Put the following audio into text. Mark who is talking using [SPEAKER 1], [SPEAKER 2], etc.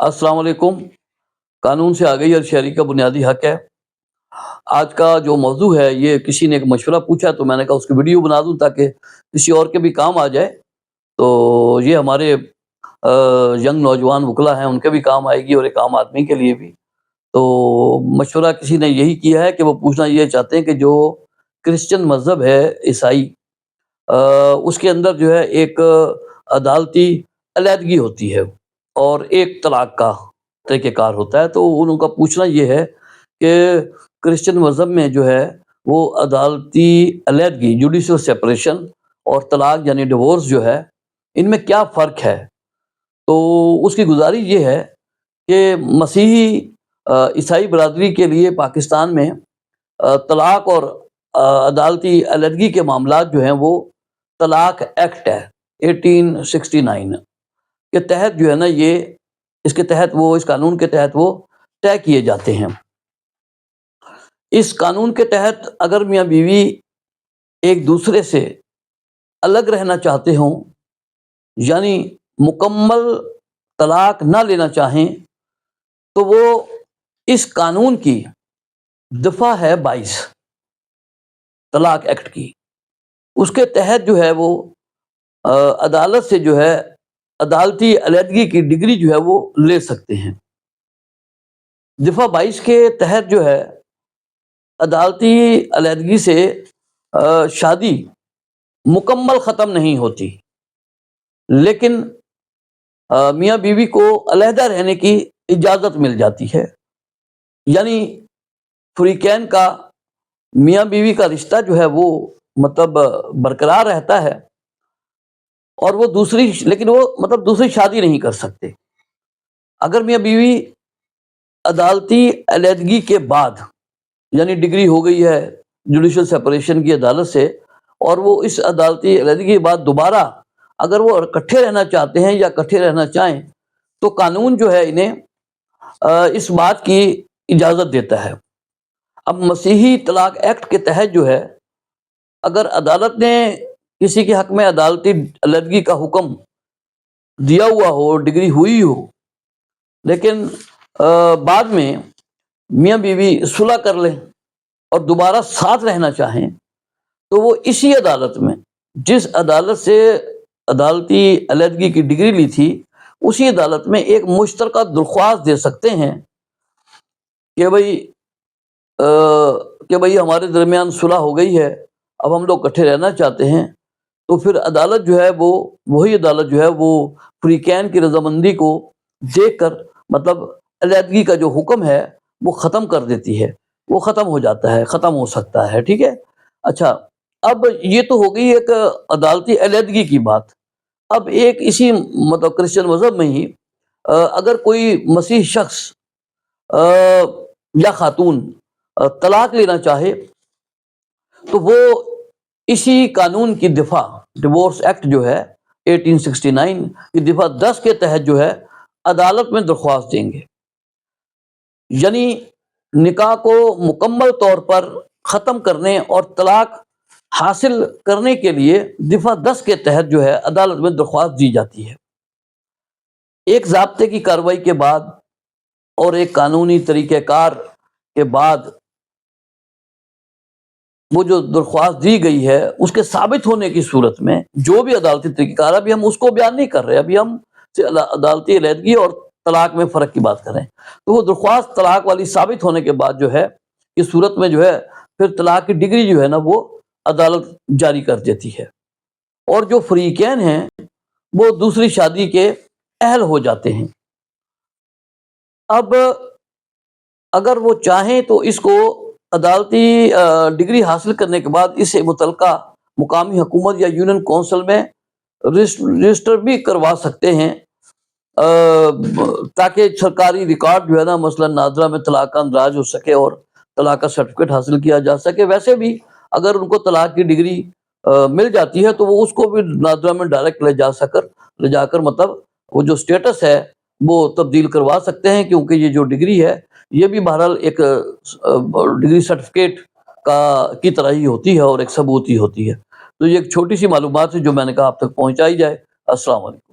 [SPEAKER 1] السلام علیکم۔ قانون سے آگئی ہر شہری کا بنیادی حق ہے۔ آج کا جو موضوع ہے یہ کسی نے ایک مشورہ پوچھا تو میں نے کہا اس کی ویڈیو بنا دوں تاکہ کسی اور کے بھی کام آ جائے۔ تو یہ ہمارے ینگ نوجوان وکلا ہیں ان کے بھی کام آئے گی اور ایک عام آدمی کے لیے بھی۔ تو مشورہ کسی نے یہی کیا ہے کہ وہ پوچھنا یہ چاہتے ہیں کہ جو کرسچن مذہب ہے عیسائی، اس کے اندر جو ہے ایک عدالتی علیحدگی ہوتی ہے اور ایک طلاق کا طریقہ کار ہوتا ہے۔ تو ان کا پوچھنا یہ ہے کہ کرسچن مذہب میں جو ہے وہ عدالتی علیحدگی جوڈیشل سیپریشن اور طلاق یعنی ڈیورس جو ہے ان میں کیا فرق ہے۔ تو اس کی گزارش یہ ہے کہ مسیحی عیسائی برادری کے لیے پاکستان میں طلاق اور عدالتی علیحدگی کے معاملات جو ہیں وہ طلاق ایکٹ ہے 1869 کے تحت جو ہے نا یہ اس کے تحت وہ اس قانون کے تحت وہ طے کیے جاتے ہیں۔ اس قانون کے تحت اگر میاں بیوی ایک دوسرے سے الگ رہنا چاہتے ہوں یعنی مکمل طلاق نہ لینا چاہیں تو وہ اس قانون کی دفعہ ہے 22 طلاق ایکٹ کی، اس کے تحت جو ہے وہ عدالت سے جو ہے عدالتی علیحدگی کی ڈگری جو ہے وہ لے سکتے ہیں۔ دفعہ 22 کے تحت جو ہے عدالتی علیحدگی سے شادی مکمل ختم نہیں ہوتی، لیکن میاں بیوی کو علیحدہ رہنے کی اجازت مل جاتی ہے، یعنی فریقین کا میاں بیوی کا رشتہ جو ہے وہ مطلب برقرار رہتا ہے اور وہ دوسری شادی نہیں کر سکتے۔ اگر میاں بیوی عدالتی علیحدگی کے بعد یعنی ڈگری ہو گئی ہے جوڈیشل سیپریشن کی عدالت سے اور وہ اس عدالتی علیحدگی کے بعد دوبارہ اگر وہ اکٹھے رہنا چاہتے ہیں یا اکٹھے رہنا چاہیں تو قانون جو ہے انہیں اس بات کی اجازت دیتا ہے۔ اب مسیحی طلاق ایکٹ کے تحت جو ہے اگر عدالت نے کسی کے حق میں عدالتی علیحدگی کا حکم دیا ہوا ہو، ڈگری ہوئی ہو، لیکن بعد میں میاں بیوی صلح کر لیں اور دوبارہ ساتھ رہنا چاہیں تو وہ اسی عدالت میں جس عدالت سے عدالتی علیحدگی کی ڈگری لی تھی اسی عدالت میں ایک مشترکہ درخواست دے سکتے ہیں کہ بھئی ہمارے درمیان صلح ہو گئی ہے، اب ہم لوگ اکٹھے رہنا چاہتے ہیں۔ تو پھر عدالت جو ہے وہی عدالت جو ہے وہ فریقین کی رضامندی کو دیکھ کر مطلب علیحدگی کا جو حکم ہے وہ ختم کر دیتی ہے، وہ ختم ہو جاتا ہے، ختم ہو سکتا ہے، ٹھیک ہے۔ اچھا، اب یہ تو ہو گئی ایک عدالتی علیحدگی کی بات۔ اب ایک اسی مطلب کرسچن مذہب میں ہی اگر کوئی مسیح شخص یا خاتون طلاق لینا چاہے تو وہ اسی قانون کی دفعہ ڈیورس ایکٹ جو ہے 1869 کی دفعہ 10 کے تحت جو ہے عدالت میں درخواست دیں گے، یعنی نکاح کو مکمل طور پر ختم کرنے اور طلاق حاصل کرنے کے لیے دفعہ 10 کے تحت جو ہے عدالت میں درخواست دی جاتی ہے۔ ایک ضابطے کی کارروائی کے بعد اور ایک قانونی طریقہ کار کے بعد وہ جو درخواست دی گئی ہے اس کے ثابت ہونے کی صورت میں جو بھی عدالتی طریقہ کار، ابھی ہم اس کو بیان نہیں کر رہے، ابھی ہم عدالتی علیحدگی اور طلاق میں فرق کی بات کر رہے ہیں۔ تو وہ درخواست طلاق والی ثابت ہونے کے بعد جو ہے اس صورت میں جو ہے پھر طلاق کی ڈگری جو ہے نا وہ عدالت جاری کر دیتی ہے اور جو فریقین ہیں وہ دوسری شادی کے اہل ہو جاتے ہیں۔ اب اگر وہ چاہیں تو اس کو عدالتی ڈگری حاصل کرنے کے بعد اسے متعلقہ مقامی حکومت یا یونین کونسل میں رجسٹر بھی کروا سکتے ہیں تاکہ سرکاری ریکارڈ جو ہے نا مثلا نادرہ میں طلاق کا اندراج ہو سکے اور طلاق کا سرٹیفکیٹ حاصل کیا جا سکے۔ ویسے بھی اگر ان کو طلاق کی ڈگری مل جاتی ہے تو وہ اس کو بھی نادرہ میں ڈائریکٹ لے جا کر مطلب وہ جو سٹیٹس ہے وہ تبدیل کروا سکتے ہیں، کیونکہ یہ جو ڈگری ہے یہ بھی بہرحال ایک ڈگری سرٹیفکیٹ کی طرح ہی ہوتی ہے اور ایک ثبوت ہی ہوتی ہے۔ تو یہ ایک چھوٹی سی معلومات ہے جو میں نے کہا آپ تک پہنچائی جائے۔ السلام علیکم۔